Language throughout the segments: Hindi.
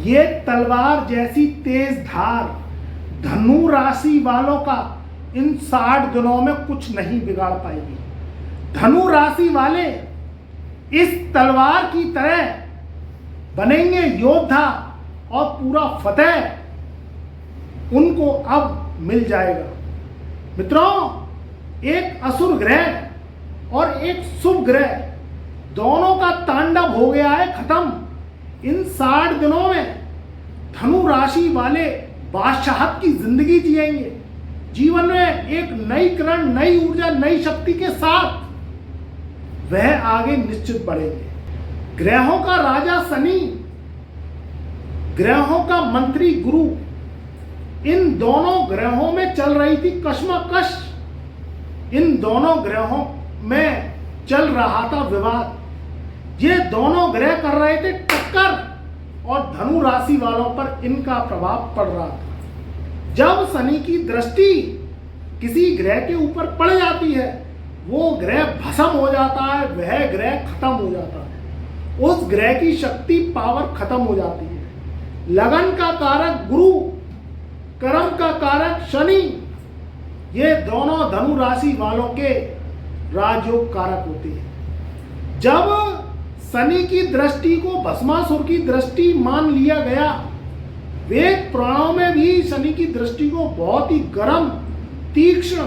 ये तलवार जैसी तेज धार धनु राशि वालों का इन 60 दिनों में कुछ नहीं बिगाड़ पाएगी। धनु राशि वाले इस तलवार की तरह बनेंगे योद्धा और पूरा फतेह उनको अब मिल जाएगा। मित्रों, एक असुर ग्रह और एक शुभ ग्रह दोनों का तांडव हो गया है खत्म। इन 60 दिनों में धनु राशि वाले बादशाहत की जिंदगी जिएंगे। जीवन में एक नई किरण, नई ऊर्जा, नई शक्ति के साथ वह आगे निश्चित बढ़ेंगे। ग्रहों का राजा शनि, ग्रहों का मंत्री गुरु, इन दोनों ग्रहों में चल रही थी कश्मकश। इन दोनों ग्रहों में चल रहा था विवाद। ये दोनों ग्रह कर रहे थे टक्कर और धनु राशि वालों पर इनका प्रभाव पड़ रहा था। जब शनि की दृष्टि किसी ग्रह के ऊपर पड़ जाती है, वो ग्रह भस्म हो जाता है, वह ग्रह खत्म हो जाता है, उस ग्रह की शक्ति पावर खत्म हो जाती है। लगन का कारक गुरु, कर्म का कारक शनि, ये दोनों धनु राशि वालों के राजयोग कारक होते हैं। जब शनि की दृष्टि को भस्मासुर की दृष्टि मान लिया गया, वेद पुराणों में भी शनि की दृष्टि को बहुत ही गर्म, तीक्ष्ण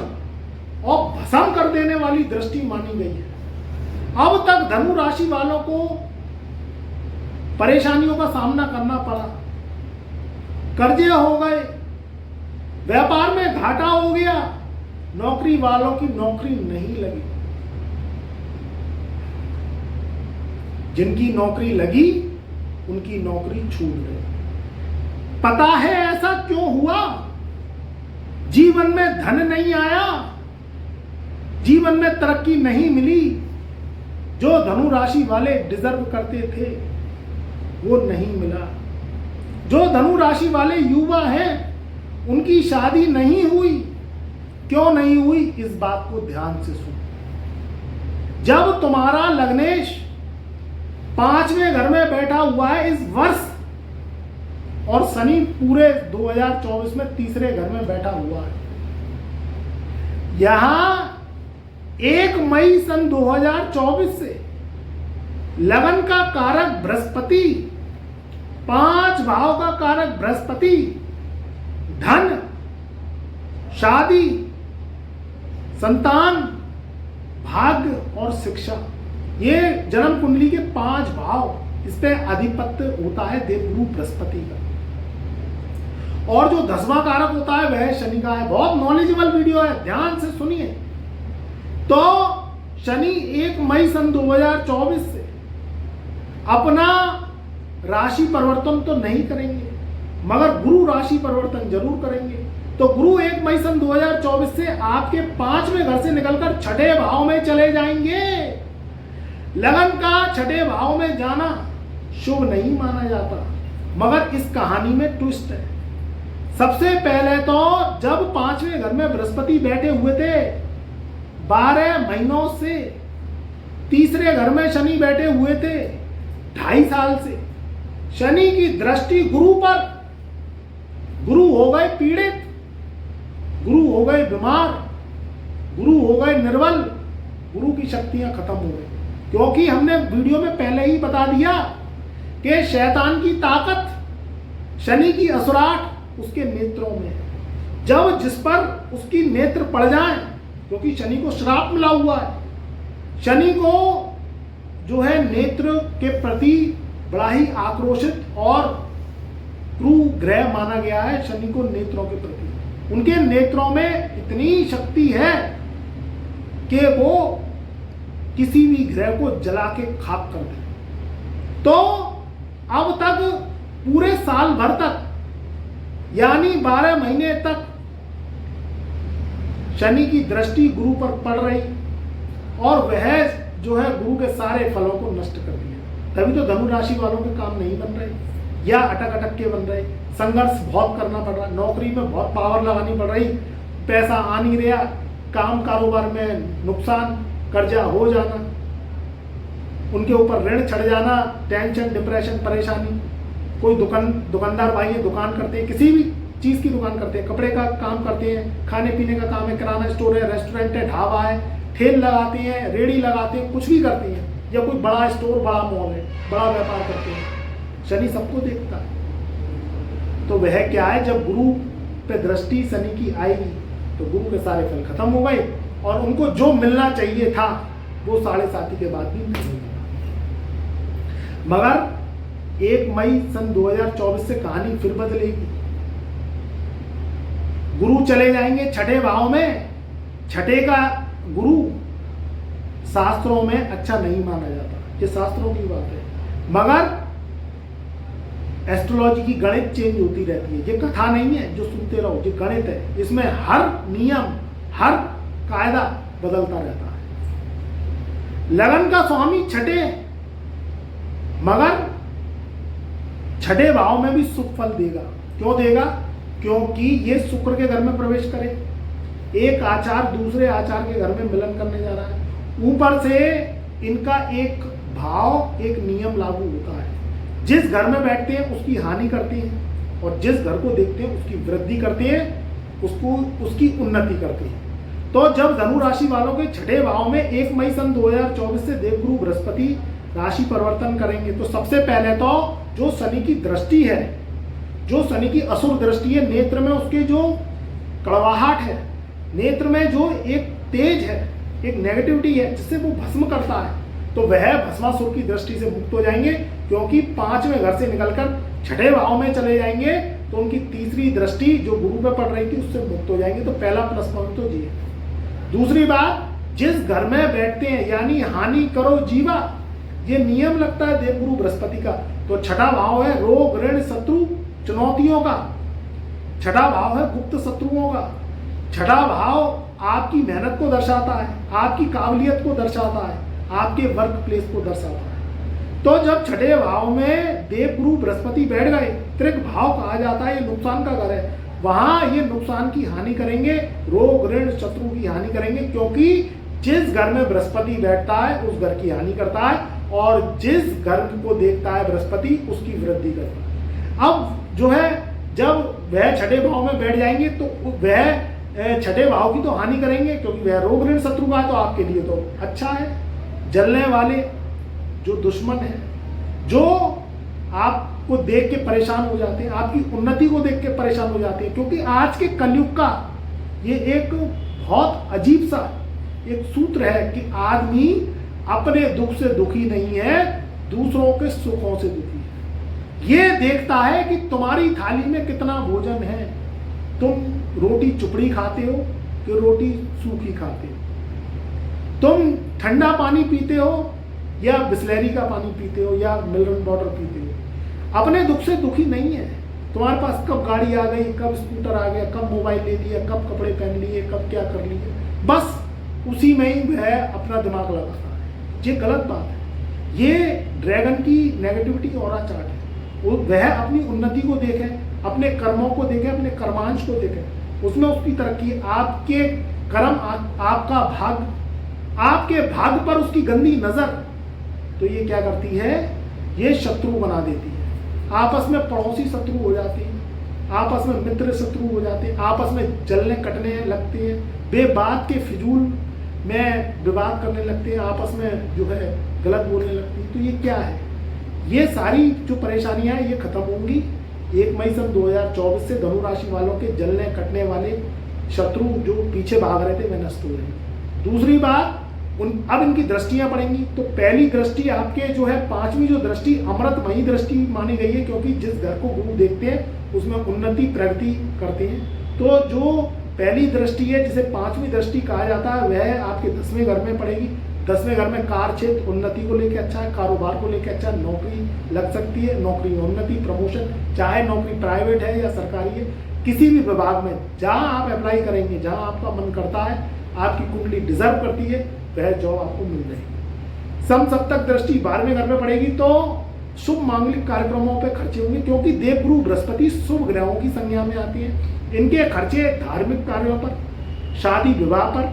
और भस्म कर देने वाली दृष्टि मानी गई है। अब तक धनु राशि वालों को परेशानियों का सामना करना पड़ा, कर्जे हो गए, व्यापार में घाटा हो गया, नौकरी वालों की नौकरी नहीं लगी, जिनकी नौकरी लगी उनकी नौकरी छूट गई। पता है ऐसा क्यों हुआ? जीवन में धन नहीं आया, जीवन में तरक्की नहीं मिली, जो धनु राशि वाले डिजर्व करते थे वो नहीं मिला। जो धनु राशि वाले युवा हैं उनकी शादी नहीं हुई। क्यों नहीं हुई? इस बात को ध्यान से सुनो। जब तुम्हारा लग्नेश 5वें घर में बैठा हुआ है इस वर्ष, और शनि पूरे 2024 में 3रे घर में बैठा हुआ है, यहां 1 मई सन 2024 से लगन का कारक बृहस्पति, 5 भाव का कारक बृहस्पति, धन, शादी, संतान, भाग्य और शिक्षा, ये जन्म कुंडली के 5 भाव, इस पे अधिपत्य होता है देवगुरु बृहस्पति का। और जो 10वां कारक होता है वह शनि का है। बहुत नॉलेजेबल वीडियो है, ध्यान से सुनिए। तो शनि 1 मई सन 2024 से अपना राशि परिवर्तन तो नहीं करेंगे, मगर गुरु राशि परिवर्तन जरूर करेंगे। तो गुरु 1 मई सन 2024 से आपके 5वें घर से निकलकर 6ठे भाव में चले जाएंगे। लगन का 6ठे भाव में जाना शुभ नहीं माना जाता, मगर इस कहानी में ट्विस्ट है। सबसे पहले तो जब 5वें घर में बृहस्पति बैठे हुए थे, 12 महीनों से 3रे घर में शनि बैठे हुए थे, 2.5 साल से शनि की दृष्टि गुरु पर, गुरु हो गए पीड़ित, गुरु हो गए बीमार, गुरु हो गए निर्बल, गुरु की शक्तियां खत्म हो गई। क्योंकि हमने वीडियो में पहले ही बता दिया कि शैतान की ताकत, शनि की असुराट उसके नेत्रों में है। जब जिस पर उसकी नेत्र पड़ जाए, क्योंकि शनि को श्राप मिला हुआ है, शनि को जो है नेत्र के प्रति बड़ा ही आक्रोशित और क्रूर ग्रह माना गया है। शनि को नेत्रों के प्रति, उनके नेत्रों में इतनी शक्ति है कि वो किसी भी ग्रह को जला के खाक कर दे। तो अब तक पूरे साल भर तक, यानी 12 महीने तक शनि की दृष्टि गुरु पर पड़ रही, और वह जो है गुरु के सारे फलों को नष्ट कर दिया। तभी तो धनु राशि वालों के काम नहीं बन रहे, या अटक अटक के बन रहे, संघर्ष बहुत करना पड़ रहा, नौकरी में बहुत पावर लगानी पड़ रही, पैसा आ नहीं रहा, काम कारोबार में नुकसान, कर्जा हो जाना, उनके ऊपर ऋण चढ़ जाना, टेंशन, डिप्रेशन, परेशानी, कोई दुकानदार भाई है, दुकान करते हैं, किसी भी चीज़ की दुकान करते हैं, कपड़े का काम करते हैं, खाने पीने का काम है, किराना स्टोर है, रेस्टोरेंट है, ढाबा है, ठेल लगाते हैं, रेड़ी लगाते हैं, कुछ भी करते हैं, या कोई बड़ा स्टोर, बड़ा मॉल है, बड़ा व्यापार करते हैं, शनि सबको देखता है। तो वह क्या है, जब गुरु पे दृष्टि शनि की आएगी तो गुरु के सारे फल खत्म हो गए और उनको जो मिलना चाहिए था वो 7.5 के बाद भी नहीं मिला। मगर 1 मई सन 2024 से कहानी फिर बदलेगी। गुरु चले जाएंगे छठे भाव में। छठे का गुरु शास्त्रों में अच्छा नहीं माना जाता, ये शास्त्रों की बात है, मगर एस्ट्रोलॉजी की गणित चेंज होती रहती है। ये कथा नहीं है जो सुनते रहो, ये गणित है, इसमें हर नियम, हर कायदा बदलता रहता है। लगन का स्वामी छठे, मगर छठे भाव में भी सुख फल देगा। क्यों देगा? क्योंकि ये शुक्र के घर में प्रवेश करे, एक आचार दूसरे आचार के घर में मिलन करने जा रहा है। ऊपर से इनका एक भाव, एक नियम लागू होता है, जिस घर में बैठते हैं उसकी हानि करते हैं और जिस घर को देखते हैं उसकी वृद्धि करते हैं, उसकी उन्नति करते हैं। तो जब धनु राशि वालों के छठे भाव में 1 मई सन 2024 से देवगुरु बृहस्पति राशि परिवर्तन करेंगे, तो सबसे पहले तो जो शनि की दृष्टि है, जो शनि की असुर दृष्टि है, नेत्र में उसके जो कड़वाहट है, नेत्र में जो एक तेज है, एक नेगेटिविटी है जिससे वो भस्म करता है, तो वह भस्मासुर की दृष्टि से मुक्त हो जाएंगे। क्योंकि 5वें घर से निकलकर छठे भाव में चले जाएंगे तो उनकी तीसरी दृष्टि जो गुरु पे पड़ रही थी उससे मुक्त हो जाएंगे। तो पहला प्लस पॉइंट तो ये है। दूसरी बात, जिस घर में बैठते हैं यानी हानि करो जीवा, ये नियम लगता है देवगुरु बृहस्पति का। तो छठा भाव है रोग ऋण शत्रु चुनौतियों का, छठा भाव है गुप्त शत्रुओं का, छठा भाव आपकी मेहनत को दर्शाता है, आपकी काबिलियत को दर्शाता है, आपके वर्क प्लेस को दर्शाता है। तो जब छठे भाव में देवगुरु बृहस्पति बैठ गए, त्रिक भाव कहा जाता है, ये नुकसान का घर है, वहां ये नुकसान की हानि करेंगे, रोग ऋण शत्रु की हानि करेंगे। क्योंकि जिस घर में बृहस्पति बैठता है उस घर की हानि करता है और जिस घर को देखता है बृहस्पति उसकी वृद्धि करता है। अब जो है जब वह छठे भाव में बैठ जाएंगे तो वह छठे भाव की तो हानि करेंगे, क्योंकि वह रोग ऋण शत्रु का है, तो आपके लिए तो अच्छा है। जलने वाले जो दुश्मन है, जो आपको देख के परेशान हो जाते हैं, आपकी उन्नति को देख के परेशान हो जाते हैं, क्योंकि आज के कलयुग का ये एक बहुत अजीब सा एक सूत्र है कि आदमी अपने दुख से दुखी नहीं है, दूसरों के सुखों से दुखी है। ये देखता है कि तुम्हारी थाली में कितना भोजन है, तुम रोटी चुपड़ी खाते हो कि रोटी सूखी खाते हो, तुम ठंडा पानी पीते हो या बिस्लेरी का पानी पीते हो या मिनरल वाटर पीते हो। अपने दुख से दुखी नहीं है। तुम्हारे पास कब गाड़ी आ गई, कब स्कूटर आ गया, कब मोबाइल ले लिया, कब कपड़े पहन लिए, कब क्या कर लिए, बस उसी में ही वह अपना दिमाग लगाता है। ये गलत बात है। ये ड्रैगन की नेगेटिविटी और चार्ट है। वह अपनी उन्नति को देखे, अपने कर्मों को देखे, अपने कर्मांश को देखे, उसमें उसकी तरक्की। आपके कर्म, आपका भाग, आपके भाग पर उसकी गंदी नजर, तो ये क्या करती है, ये शत्रु बना देती है। आपस में पड़ोसी शत्रु हो जाते हैं, आपस में मित्र शत्रु हो जाते हैं, आपस में जलने कटने लगते हैं, बेबात के फिजूल में विवाद करने लगते हैं, आपस में जो है गलत बोलने लगती है। तो ये क्या है, ये सारी जो परेशानियां हैं ये खत्म होंगी 1 मई सन 2024 से। धनु राशि वालों के जलने कटने वाले शत्रु जो पीछे भाग रहे थे वे नष्ट हो रहे। दूसरी बात, अब इनकी दृष्टियां पड़ेंगी। तो पहली दृष्टि आपके जो है 5वीं जो दृष्टि अमृतमयी दृष्टि मानी गई है, क्योंकि जिस घर को गुरु देखते हैं उसमें उन्नति प्रगति करते हैं। तो जो पहली दृष्टि है जिसे 5वीं दृष्टि कहा जाता है वह आपके 10वें घर में पड़ेगी। 10वें घर में कार्य क्षेत्र उन्नति को लेकर अच्छा है, कारोबार को लेकर अच्छा, नौकरी लग सकती है, नौकरी में उन्नति, प्रमोशन, चाहे नौकरी प्राइवेट है या सरकारी है, किसी भी विभाग में जहां आप अप्लाई करेंगे, जहां आपका मन करता है, आपकी कुंडली डिजर्व करती है, वह जॉब आपको मिल जाएगी। समसप्तक दृष्टि 12वें घर में पड़ेगी तो शुभ मांगलिक कार्यक्रमों पे खर्चे होंगे, क्योंकि देवगुरु बृहस्पति शुभ ग्रहों की संज्ञा में आती है। इनके खर्चे धार्मिक कार्यों पर, शादी विवाह पर,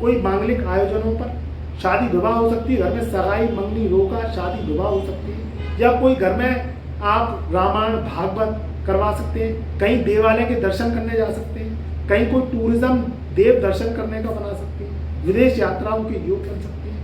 कोई मांगलिक आयोजनों पर, शादी विवाह हो सकती है, घर में सगाई मंगनी रोका शादी विवाह हो सकती है, या कोई घर में आप रामायण भागवत करवा सकते हैं, कहीं देवालय के दर्शन करने जा सकते हैं, कहीं कोई टूरिज्म देव दर्शन करने का बना सकते हैं, विदेश यात्राओं के योग बन सकते हैं,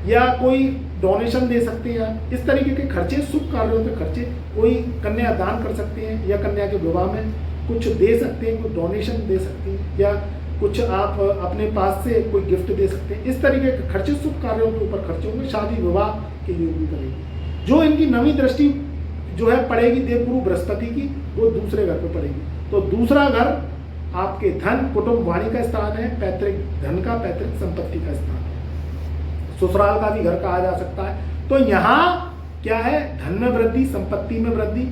या कोई डोनेशन दे सकते हैं। इस तरीके के खर्चे, शुभ कार्यों के खर्चे, कोई कन्या दान कर सकते हैं या कन्या के विवाह में कुछ दे सकते हैं, कुछ डोनेशन दे सकते हैं, या कुछ आप अपने पास से कोई गिफ्ट दे सकते हैं। इस तरीके के खर्चे शुभ कार्यों के ऊपर खर्चे होंगे, शादी विवाह के योग भी बनेगी। जो इनकी नवी दृष्टि जो है पड़ेगी देवगुरु बृहस्पति की, वो दूसरे घर पे पड़ेगी। तो दूसरा घर आपके धन, कुटुंब, वाणी का स्थान है, पैतृक धन का, पैतृक संपत्ति का स्थान है, ससुराल का भी घर कहा जा सकता है। तो यहाँ क्या है, धन में वृद्धि, संपत्ति में वृद्धि,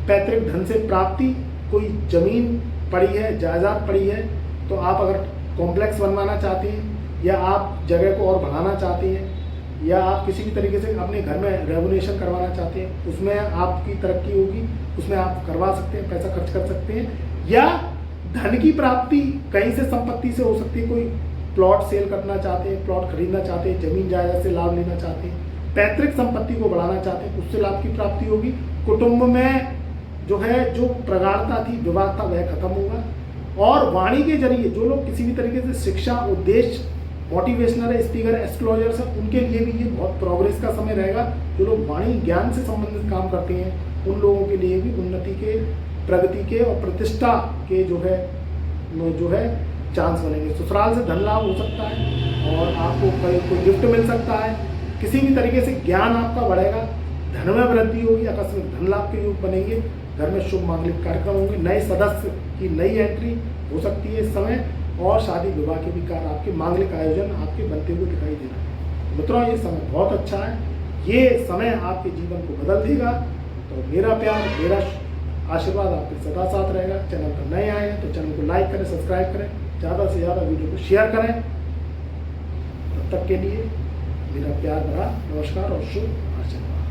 पैतृक धन से प्राप्ति, कोई जमीन पड़ी है, जायदाद पड़ी है, तो आप अगर कॉम्प्लेक्स बनवाना चाहते हैं या आप जगह को और बढ़ाना चाहते हैं या आप किसी भी तरीके से अपने घर में रेनोवेशन करवाना चाहते हैं, उसमें आपकी तरक्की होगी, उसमें आप करवा सकते हैं, पैसा खर्च कर सकते हैं। या धन की प्राप्ति कहीं से संपत्ति से हो सकती है, कोई प्लॉट सेल करना चाहते हैं, प्लॉट खरीदना चाहते हैं, जमीन जायदाद से लाभ लेना चाहते हैं, पैतृक संपत्ति को बढ़ाना चाहते हैं, उससे लाभ की प्राप्ति होगी। कुटुंब में जो है जो प्रगाढ़ता थी, विवाद था, वह खत्म होगा। और वाणी के जरिए जो लोग किसी भी तरीके से शिक्षा, उद्देश्य, मोटिवेशनल स्पीकर, एस्ट्रोलॉजर्स हैं, उनके लिए भी ये बहुत प्रोग्रेस का समय रहेगा। जो लोग वाणी ज्ञान से संबंधित काम करते हैं, उन लोगों के लिए भी उन्नति के, प्रगति के और प्रतिष्ठा के जो है चांस बनेंगे। ससुराल से धन लाभ हो सकता है और आपको कोई गिफ्ट मिल सकता है, किसी भी तरीके से ज्ञान आपका बढ़ेगा, धन में वृद्धि होगी, आकस्मिक धन लाभ के योग बनेंगे, घर में शुभ मांगलिक कार्यक्रम होंगे, नए सदस्य की नई एंट्री हो सकती है इस समय, और शादी विवाह के भी कार्य, आपके मांगलिक आयोजन आपके बनते हुए दिखाई दे रहा है। मित्रों, ये समय बहुत अच्छा है, ये समय आपके जीवन को बदल देगा। तो मेरा प्यार, मेरा आशीर्वाद आपके सदा साथ रहेगा। चैनल पर नए आए हैं तो चैनल को लाइक करें, सब्सक्राइब करें, ज़्यादा से ज़्यादा वीडियो को शेयर करें। तब तक के लिए मेरा प्यार भरा नमस्कार और शुभ आशीर्वाद।